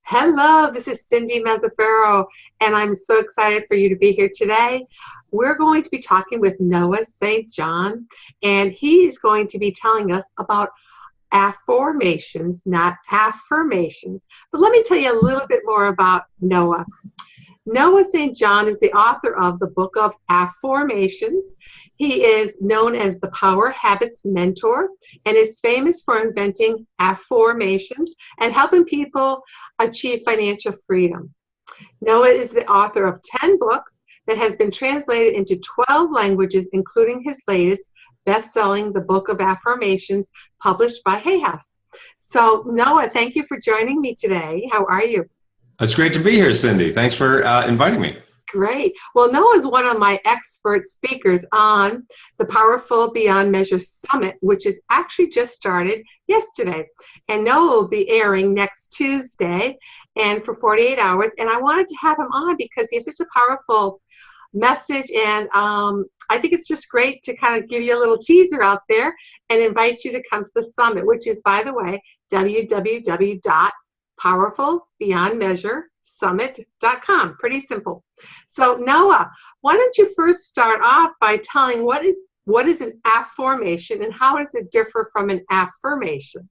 Hello, this is Cynthia Mazzaferro, and I'm so excited for you to be here today. We're going to be talking with Noah StJohn, and he's going to be telling us about afformations, not affirmations. But let me tell you a little bit more about Noah. Noah StJohn is the author of the book of Afformations. He is known as the Power Habits Mentor and is famous for inventing afformations and helping people achieve financial freedom. Noah is the author of 10 books that has been translated into 12 languages, including his latest best-selling, The Book of Afformations, published by Hay House. So, Noah, thank you for joining me today. How are you? It's great to be here, Cindy. Thanks for inviting me. Great. Well, Noah is one of my expert speakers on the Powerful Beyond Measure Summit, which is actually just started yesterday. And Noah will be airing next Tuesday and for 48 hours. And I wanted to have him on because he has such a powerful message. And I think it's just great to kind of give you a little teaser out there and invite you to come to the summit, which is, by the way, www.powerfulbeyondmeasuresummit.com. Pretty simple. So Noah, why don't you first start off by telling what is an afformation and how does it differ from an affirmation?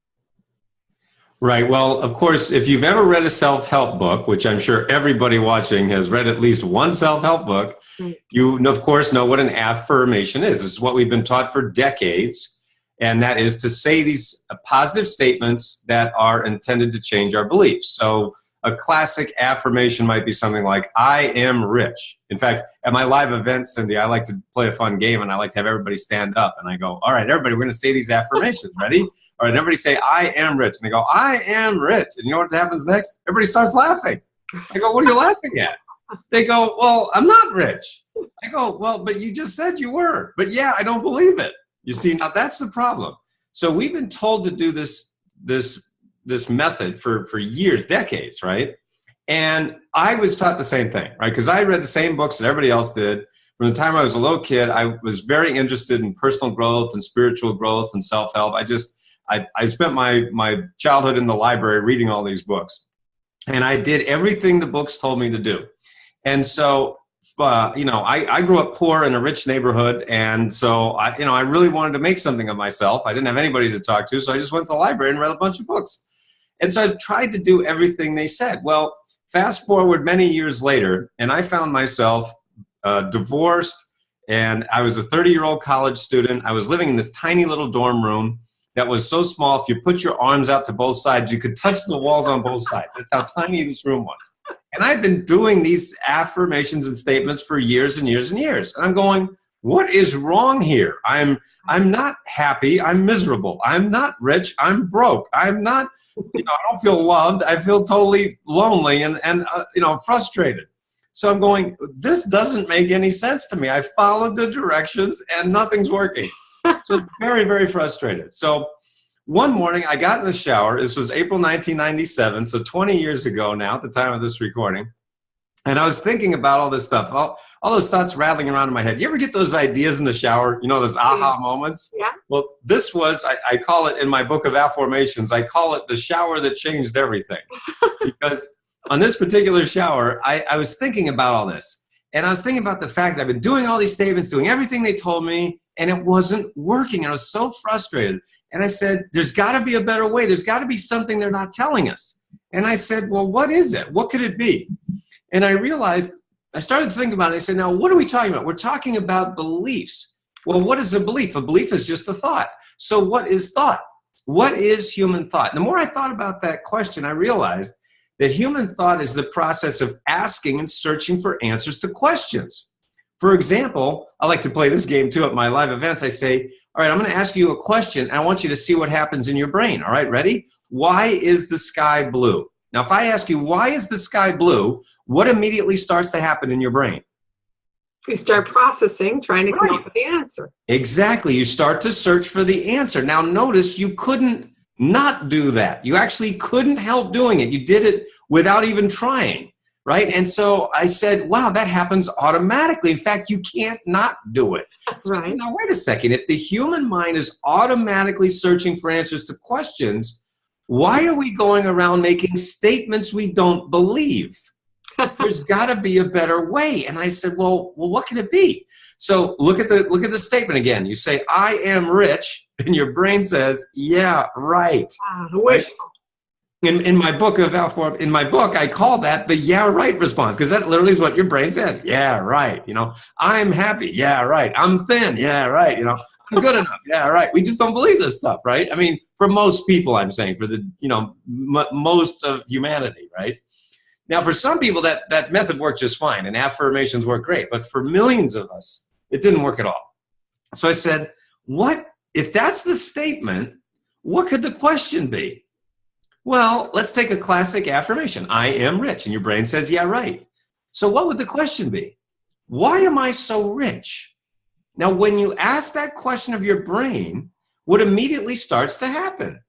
Right. Well, of course, if you've ever read a self-help book, which I'm sure everybody watching has read at least one self-help book, right, you, of course, know what an affirmation is. It's what we've been taught for decades, and that is to say these positive statements that are intended to change our beliefs. So a classic affirmation might be something like, I am rich. In fact, at my live events, Cindy, I like to play a fun game and I like to have everybody stand up and I go, all right, everybody, we're going to say these affirmations. Ready? All right, everybody say, I am rich. And they go, I am rich. And you know what happens next? Everybody starts laughing. I go, what are you laughing at? They go, well, I'm not rich. I go, well, but you just said you were. But yeah, I don't believe it. You see, now that's the problem. So we've been told to do this method for years, decades, right? And I was taught the same thing, right? Because I read the same books that everybody else did. From the time I was a little kid, I was very interested in personal growth and spiritual growth and self-help. I spent my childhood in the library reading all these books. And I did everything the books told me to do. And so, I grew up poor in a rich neighborhood. And so, I really wanted to make something of myself. I didn't have anybody to talk to. So I just went to the library and read a bunch of books. And so I tried to do everything they said. Well, fast forward many years later, and I found myself divorced, and I was a 30-year-old college student. I was living in this tiny little dorm room that was so small, if you put your arms out to both sides, you could touch the walls on both sides. That's how tiny this room was. And I've been doing these affirmations and statements for years and years and years. And I'm going, what is wrong here? I'm not happy. I'm miserable. I'm not rich. I'm broke. I'm not, I don't feel loved. I feel totally lonely and frustrated. So I'm going, this doesn't make any sense to me. I followed the directions and nothing's working. So very, very frustrated. So one morning I got in the shower. This was April 1997, so 20 years ago now at the time of this recording. And I was thinking about all this stuff, all those thoughts rattling around in my head. You ever get those ideas in the shower, those aha moments? Yeah. Well, this was, I call it in my book of Afformations, I call it the shower that changed everything. Because on this particular shower, I was thinking about all this. And I was thinking about the fact that I've been doing all these statements, doing everything they told me, and it wasn't working. I was so frustrated. And I said, there's got to be a better way. There's got to be something they're not telling us. And I said, well, what is it? What could it be? And I realized, I started thinking about it. I said, now, what are we talking about? We're talking about beliefs. Well, what is a belief? A belief is just a thought. So what is thought? What is human thought? The more I thought about that question, I realized that human thought is the process of asking and searching for answers to questions. For example, I like to play this game too at my live events. I say, all right, I'm going to ask you a question. And I want you to see what happens in your brain. All right, ready? Why is the sky blue? Now, if I ask you, why is the sky blue? What immediately starts to happen in your brain? You start processing, trying to come up with the answer. Exactly. You start to search for the answer. Now, notice you couldn't not do that. You actually couldn't help doing it. You did it without even trying, right? And so I said, wow, that happens automatically. In fact, you can't not do it. So I said, now, wait a second. If the human mind is automatically searching for answers to questions, Why are we going around making statements we don't believe? There's got to be a better way. And I said, well, what can it be? So look at the statement again. You say, I am rich, and your brain says, yeah, right. Wish. In my book, I call that the yeah, right response, because that literally is what your brain says. Yeah, right. I'm happy. Yeah, right. I'm thin. Yeah, right. I'm good enough. Yeah, right. We just don't believe this stuff, right? I mean, for most people, I'm saying, for the, most of humanity, right? Now, for some people, that method worked just fine, and affirmations work great. But for millions of us, it didn't work at all. So I said, if that's the statement, what could the question be? Well, let's take a classic affirmation. I am rich. And your brain says, yeah, right. So what would the question be? Why am I so rich? Now, when you ask that question of your brain, what immediately starts to happen?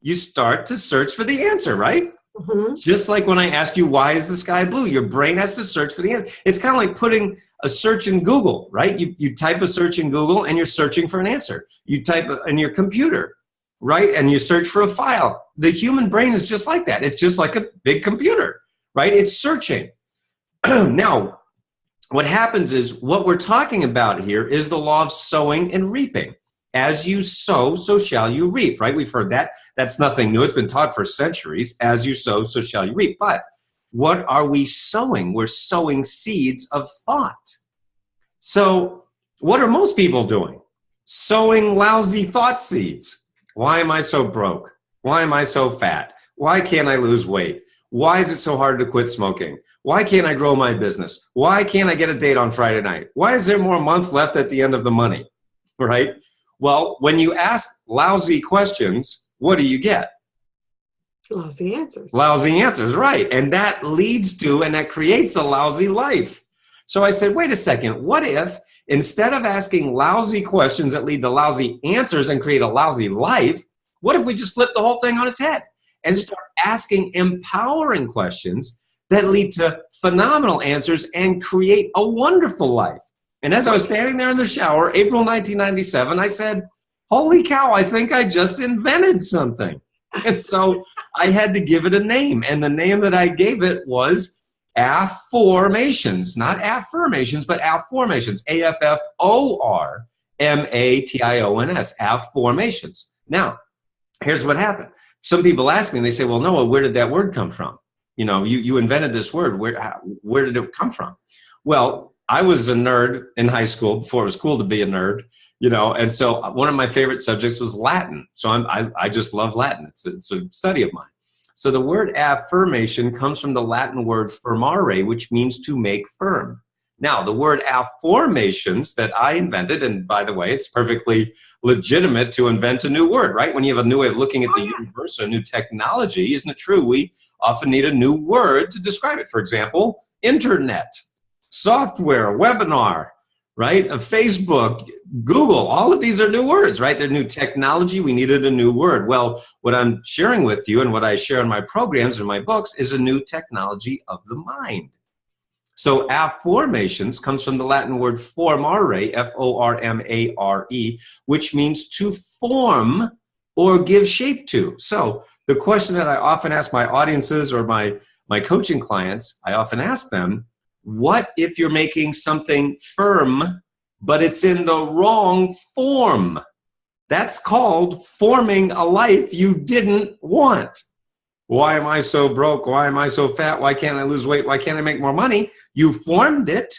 You start to search for the answer, right? Mm-hmm. Just like when I asked you, why is the sky blue? Your brain has to search for the answer. It's kind of like putting a search in Google, right? You type a search in Google and you're searching for an answer. You type it in your computer, right? And you search for a file. The human brain is just like that. It's just like a big computer, right? It's searching. Now, what happens is what we're talking about here is the law of sowing and reaping. As you sow, so shall you reap, right? We've heard that. That's nothing new. It's been taught for centuries. As you sow, so shall you reap. But what are we sowing? We're sowing seeds of thought. So what are most people doing? Sowing lousy thought seeds. Why am I so broke? Why am I so fat? Why can't I lose weight? Why is it so hard to quit smoking? Why can't I grow my business? Why can't I get a date on Friday night? Why is there more month left at the end of the money, right? Well, when you ask lousy questions, what do you get? Lousy answers. Lousy answers, right. And that leads to, and that creates a lousy life. So I said, wait a second, what if instead of asking lousy questions that lead to lousy answers and create a lousy life, what if we just flip the whole thing on its head and start asking empowering questions that lead to phenomenal answers and create a wonderful life? And as I was standing there in the shower, April 1997, I said, holy cow, I think I just invented something. And so I had to give it a name. And the name that I gave it was Afformations. Not affirmations, but Afformations. Afformations. Afformations. Now, here's what happened. Some people ask me, and they say, well, Noah, where did that word come from? You invented this word. Where did it come from? Well, I was a nerd in high school before it was cool to be a nerd, and so one of my favorite subjects was Latin. So I just love Latin. It's a study of mine. So the word affirmation comes from the Latin word firmare, which means to make firm. Now, the word Afformations that I invented, and by the way, it's perfectly legitimate to invent a new word, right? When you have a new way of looking at the universe or a new technology, isn't it true? We often need a new word to describe it. For example, internet, software, webinar, right? Facebook, Google, all of these are new words, right? They're new technology. We needed a new word. Well, what I'm sharing with you and what I share in my programs and my books is a new technology of the mind. So Afformations comes from the Latin word formare, F-O-R-M-A-R-E, which means to form or give shape to. So the question that I often ask my audiences or my coaching clients, I often ask them, what if you're making something firm, but it's in the wrong form? That's called forming a life you didn't want. Why am I so broke? Why am I so fat? Why can't I lose weight? Why can't I make more money? You formed it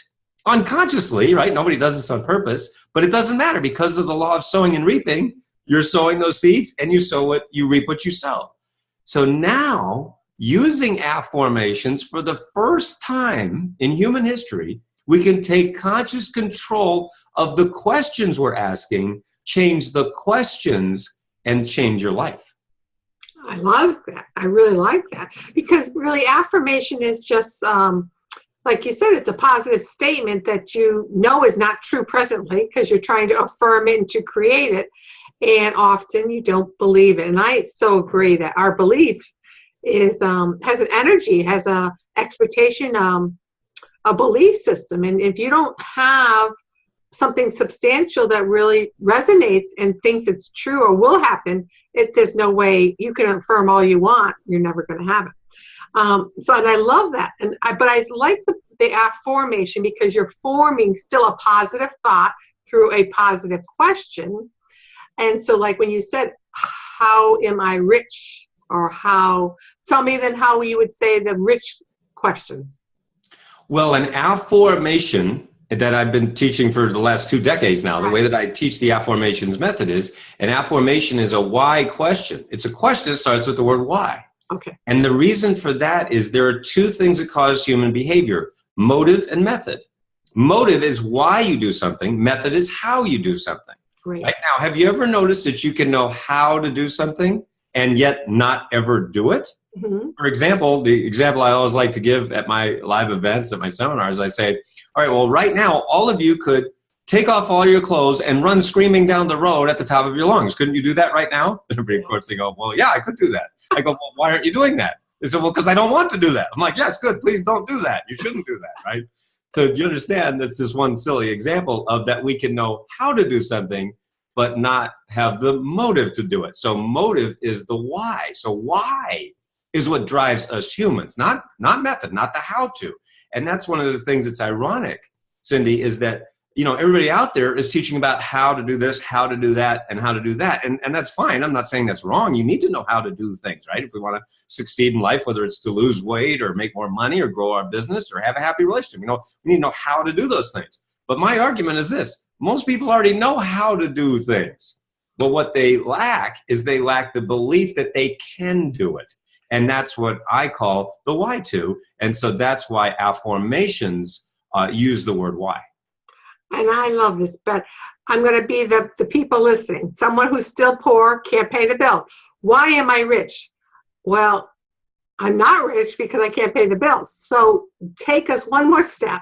unconsciously, right? Nobody does this on purpose, but it doesn't matter because of the law of sowing and reaping. You're sowing those seeds and you reap what you sow. So now, using Afformations for the first time in human history, we can take conscious control of the questions we're asking, change the questions, and change your life. I love that. I really like that. Because really, affirmation is just, like you said, it's a positive statement that you know is not true presently because you're trying to affirm it and to create it. And often you don't believe it. And I so agree that our belief has an energy, has a expectation, a belief system. And if you don't have something substantial that really resonates and thinks it's true or will happen, there's no way you can affirm all you want. You're never going to have it. And I love that. But I like the affirmation because you're forming still a positive thought through a positive question. And so like when you said, how am I rich? Or tell me then how you would say the rich questions. Well, an affirmation that I've been teaching for the last 2 decades now, the way that I teach the Afformations method is, an affirmation is a why question. It's a question that starts with the word why. Okay. And the reason for that is there are 2 things that cause human behavior: motive and method. Motive is why you do something. Method is how you do something. Great. Right now, have you ever noticed that you can know how to do something and yet not ever do it? Mm-hmm. For example, the example I always like to give at my live events, at my seminars, I say, all right, well, right now, all of you could take off all your clothes and run screaming down the road at the top of your lungs. Couldn't you do that right now? Everybody, of course, they go, well, yeah, I could do that. I go, well, why aren't you doing that? They say, well, because I don't want to do that. I'm like, yes, good. Please don't do that. You shouldn't do that, right? So you understand that's just one silly example of that we can know how to do something, but not have the motive to do it. So motive is the why. So why is what drives us humans, not method, not the how to. And that's one of the things that's ironic, Cindy, is that, everybody out there is teaching about how to do this, how to do that, and how to do that. And that's fine. I'm not saying that's wrong. You need to know how to do things, right? If we want to succeed in life, whether it's to lose weight or make more money or grow our business or have a happy relationship, we need to know how to do those things. But my argument is this: most people already know how to do things. But what they lack is they lack the belief that they can do it. And that's what I call the why to. And so that's why Afformations use the word why. And I love this, but I'm going to be the people listening. Someone who's still poor, can't pay the bill. Why am I rich? Well, I'm not rich because I can't pay the bills. So take us one more step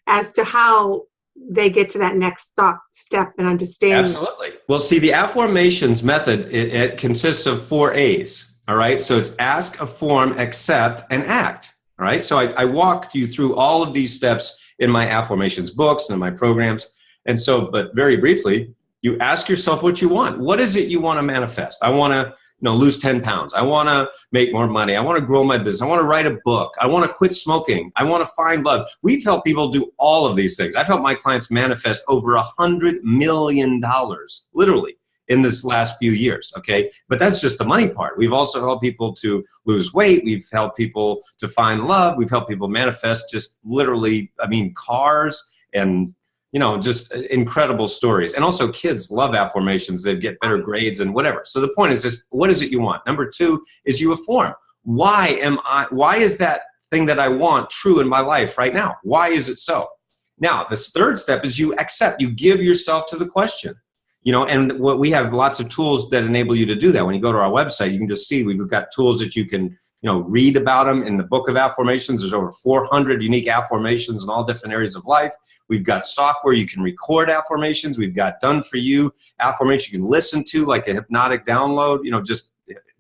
as to how they get to that next step and understanding. Absolutely. Well, see, the Afformations method, it consists of 4 A's. All right. So it's ask, affirm, accept, and act. All right. So I walk you through all of these steps in my Afformations books and in my programs. And so, but very briefly, you ask yourself what you want. What is it you want to manifest? I want to lose 10 pounds. I want to make more money. I want to grow my business. I want to write a book. I want to quit smoking. I want to find love. We've helped people do all of these things. I've helped my clients manifest over $100 million, literally, in this last few years, okay? But that's just the money part. We've also helped people to lose weight. We've helped people to find love. We've helped people manifest just literally, cars and, just incredible stories. And also kids love Afformations. They get better grades and whatever. So the point is just, what is it you want? Number 2 is you affirm. Why is that thing that I want true in my life right now? Why is it so? Now, this 3rd step is you accept. You give yourself to the question. And what we have lots of tools that enable you to do that. When you go to our website, you can just see we've got tools that you can, read about them in the book of Afformations. There's over 400 unique Afformations in all different areas of life. We've got software you can record Afformations. We've got done for you Afformations you can listen to, like a hypnotic download, just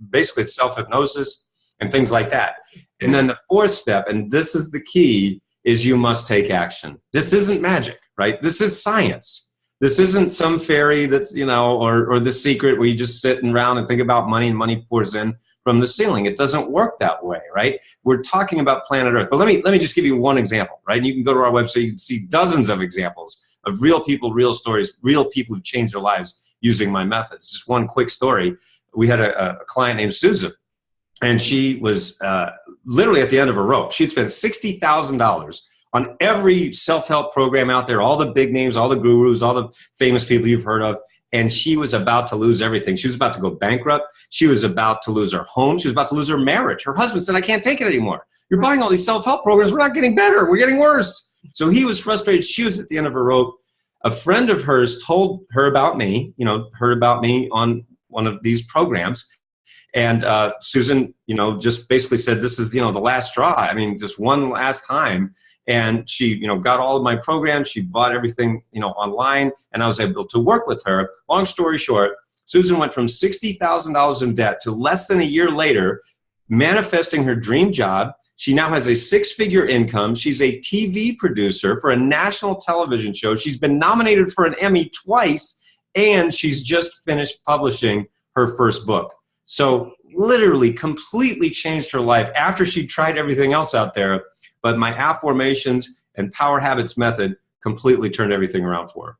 basically self-hypnosis and things like that. And then the 4th step, and this is the key, is you must take action. This isn't magic, right? This is science. This isn't some fairy that's, or the secret where you just sit around and think about money and money pours in from the ceiling. It doesn't work that way, right? We're talking about planet Earth. But let me just give you one example, right? And you can go to our website, you can see dozens of examples of real people, real stories, real people who've changed their lives using my methods. Just one quick story. We had a client named Susan, and she was literally at the end of her rope. She'd spent $60,000 on every self-help program out there, all the big names, all the gurus, all the famous people you've heard of, and she was about to lose everything. She was about to go bankrupt. She was about to lose her home. She was about to lose her marriage. Her husband said, I can't take it anymore. You're buying all these self-help programs. We're not getting better. We're getting worse. So he was frustrated. She was at the end of her rope. A friend of hers told her about me, heard about me on one of these programs. And Susan, just basically said, this is, the last straw. Just one last time. And she, got all of my programs. She bought everything, online, and I was able to work with her. Long story short, Susan went from $60,000 in debt to less than a year later, manifesting her dream job. She now has a 6-figure income. She's a TV producer for a national television show. She's been nominated for an Emmy twice, and she's just finished publishing her first book. So literally completely changed her life after she tried everything else out there. But my Afformations and Power Habits method completely turned everything around for her.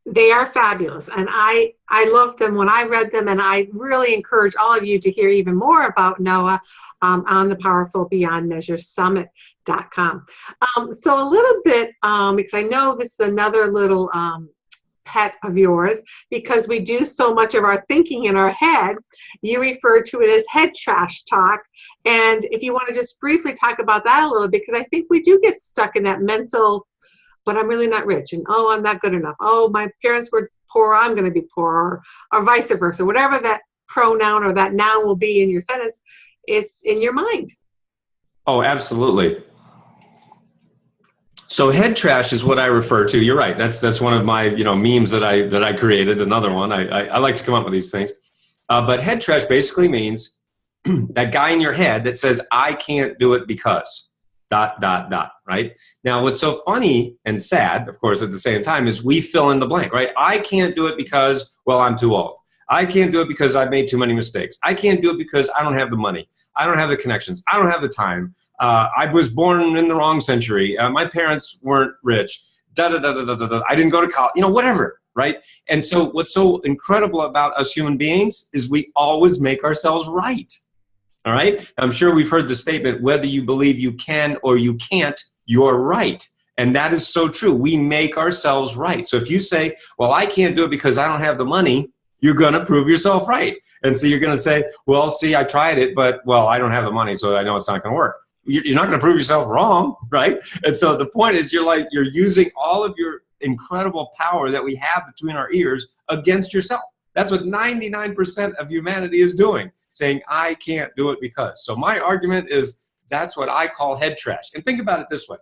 They are fabulous, and I loved them when I read them, and I really encourage all of you to hear even more about Noah on the Powerful Beyond Measure Summit.com. So a little bit, because I know this is another little pet of yours, because we do so much of our thinking in our head. You refer to it as head trash talk, and if you want to just briefly talk about that a little bit, because I think we do get stuck in that mental, but I'm really not rich, and oh, I'm not good enough. Oh, my parents were poor, I'm going to be poor, or vice versa. Whatever that pronoun or that noun will be in your sentence, it's in your mind. Oh, absolutely. So head trash is what I refer to. You're right. That's one of my memes that I created. Another one. I like to come up with these things. But head trash basically means that guy in your head that says, I can't do it because ... Right? Now, what's so funny and sad, of course, at the same time, is we fill in the blank, right? I can't do it because, well, I'm too old. I can't do it because I've made too many mistakes. I can't do it because I don't have the money. I don't have the connections. I don't have the time. I was born in the wrong century. My parents weren't rich. I didn't go to college. Whatever, right? And so what's so incredible about us human beings is we always make ourselves right. All right. I'm sure we've heard the statement, whether you believe you can or you can't, you're right. And that is so true. We make ourselves right. So if you say, well, I can't do it because I don't have the money, you're going to prove yourself right. And so you're going to say, well, see, I tried it, but, well, I don't have the money, so I know it's not going to work. You're not going to prove yourself wrong, right? And so the point is you're using all of your incredible power that we have between our ears against yourself. That's what 99% of humanity is doing, saying, I can't do it because. So my argument is that's what I call head trash. And think about it this way.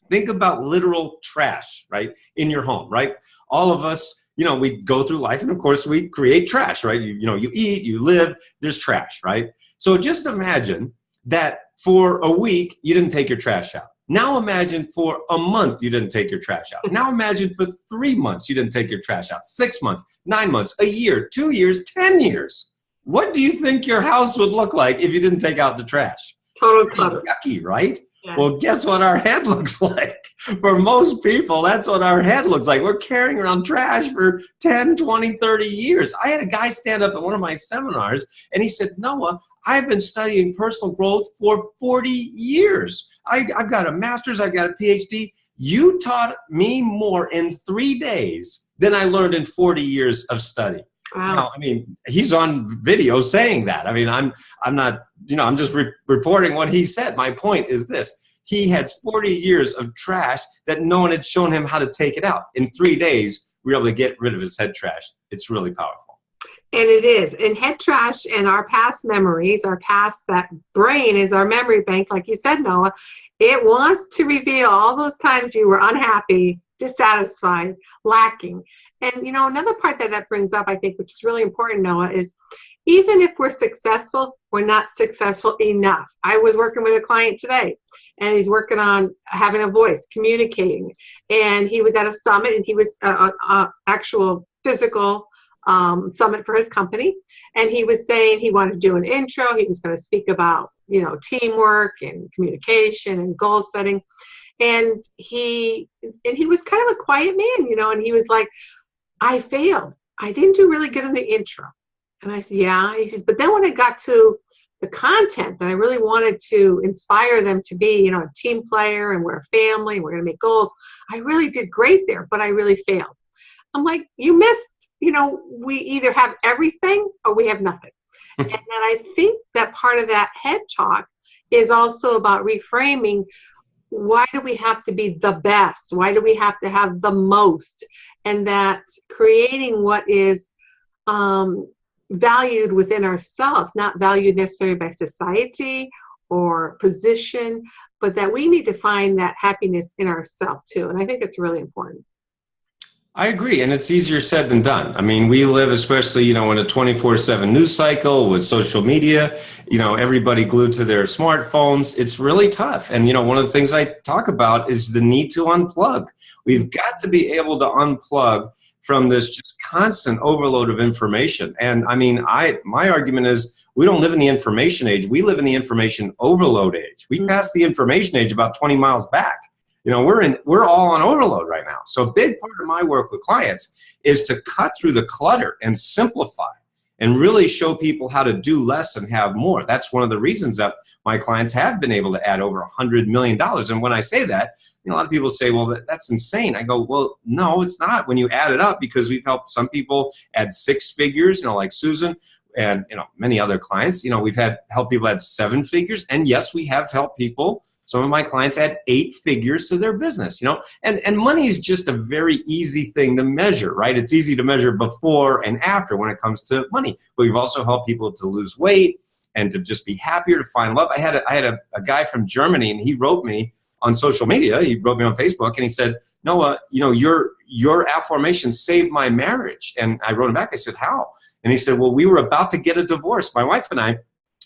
Think about literal trash, right, in your home, right? All of us, we go through life, and of course we create trash, right? You eat, you live, there's trash, right? So just imagine that for a week, you didn't take your trash out. Now imagine for a month you didn't take your trash out. Now imagine for 3 months you didn't take your trash out. 6 months, 9 months, a year, 2 years, 10 years. What do you think your house would look like if you didn't take out the trash? Total clutter. Yucky, right? Yeah. Well, guess what our head looks like? For most people, that's what our head looks like. We're carrying around trash for 10, 20, 30 years. I had a guy stand up at one of my seminars, and he said, Noah, I've been studying personal growth for 40 years. I've got a master's, I've got a PhD. You taught me more in 3 days than I learned in 40 years of study. Wow. Now, he's on video saying that. I'm not, I'm just reporting what he said. My point is this. He had 40 years of trash that no one had shown him how to take it out. In 3 days, we were able to get rid of his head trash. It's really powerful. And it is. And head trash and our past memories, that brain is our memory bank, like you said, Noah. It wants to reveal all those times you were unhappy, dissatisfied, lacking. And, another part that brings up, I think, which is really important, Noah, is even if we're successful, we're not successful enough. I was working with a client today, and he's working on having a voice, communicating. And he was at a summit, and he was actual physical summit for his company, and he was saying he wanted to do an intro. He was going to speak about teamwork and communication and goal setting, and he was kind of a quiet man, and he was like, I failed. I didn't do really good in the intro. And I said, yeah. He says, but then when I got to the content that I really wanted to inspire them to be, a team player, and we're a family, and we're going to make goals, I really did great there, but I really failed. I'm like, you missed. We either have everything or we have nothing. And then I think that part of that head talk is also about reframing. Why do we have to be the best? Why do we have to have the most? And that creating what is valued within ourselves, not valued necessarily by society or position, but that we need to find that happiness in ourselves too. And I think it's really important. I agree, and it's easier said than done. I mean, we live, especially, in a 24/7 news cycle with social media, everybody glued to their smartphones. It's really tough. And, one of the things I talk about is the need to unplug. We've got to be able to unplug from this just constant overload of information. And I mean, my argument is we don't live in the information age. We live in the information overload age. We passed the information age about 20 miles back. We're all on overload right now. So a big part of my work with clients is to cut through the clutter and simplify and really show people how to do less and have more. That's one of the reasons that my clients have been able to add over $100 million. And when I say that, a lot of people say, well, that's insane. I go, well, no, it's not when you add it up, because we've helped some people add 6 figures, like Susan, and many other clients. We've helped people add 7 figures, and yes, we have helped people. Some of my clients add 8 figures to their business. And money is just a very easy thing to measure, right? It's easy to measure before and after when it comes to money. But we've also helped people to lose weight and to just be happier, to find love. I had a guy from Germany, and he wrote me on social media. He wrote me on Facebook, and he said, Noah, your Afformations saved my marriage. And I wrote him back. I said, how? And he said, well, we were about to get a divorce, my wife and I.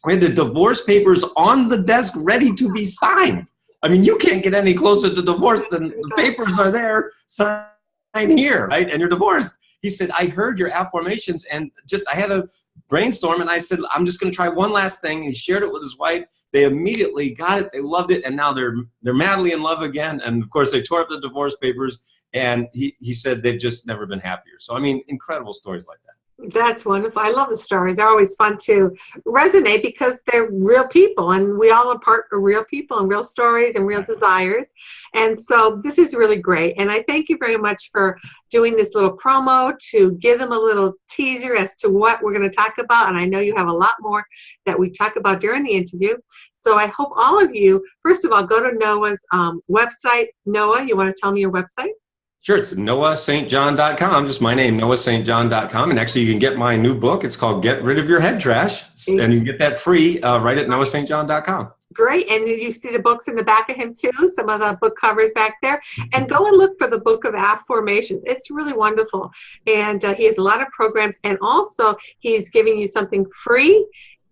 We had the divorce papers on the desk ready to be signed. I mean, you can't get any closer to divorce than the papers are there, sign here, right? And you're divorced. He said, I heard your Afformations, and I had a brainstorm, and I said, I'm just going to try one last thing. He shared it with his wife. They immediately got it. They loved it. And now they're madly in love again. And of course, they tore up the divorce papers, and he said they've just never been happier. So, I mean, incredible stories like that. That's wonderful. I love the stories. They're always fun to resonate because they're real people, and we all are part of real people and real stories and real desires. And so this is really great. And I thank you very much for doing this little promo to give them a little teaser as to what we're going to talk about. And I know you have a lot more that we talk about during the interview. So I hope all of you, first of all, go to Noah's website. Noah, you want to tell me your website? Sure, it's NoahStJohn.com, just my name, NoahStJohn.com. And actually, you can get my new book. It's called Get Rid of Your Head Trash. And you can get that free right at NoahStJohn.com. Great. And you see the books in the back of him, too, some of the book covers back there. And go and look for the book of Afformations. It's really wonderful. And he has a lot of programs. And also, he's giving you something free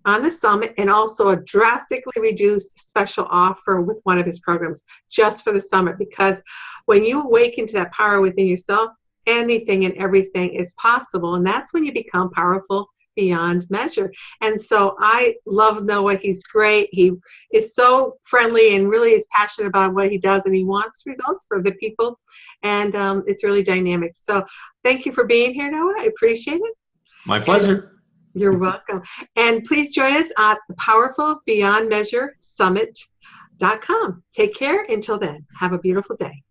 on the summit, and also a drastically reduced special offer with one of his programs just for the summit, because when you awaken to that power within yourself, anything and everything is possible, and that's when you become powerful beyond measure. And so I love Noah. He's great. He is so friendly and really is passionate about what he does, and he wants results for the people, and it's really dynamic. So thank you for being here, Noah. I appreciate it. My pleasure. You're welcome. And please join us at the Powerful Beyond Measure Summit.com. Take care. Until then, have a beautiful day.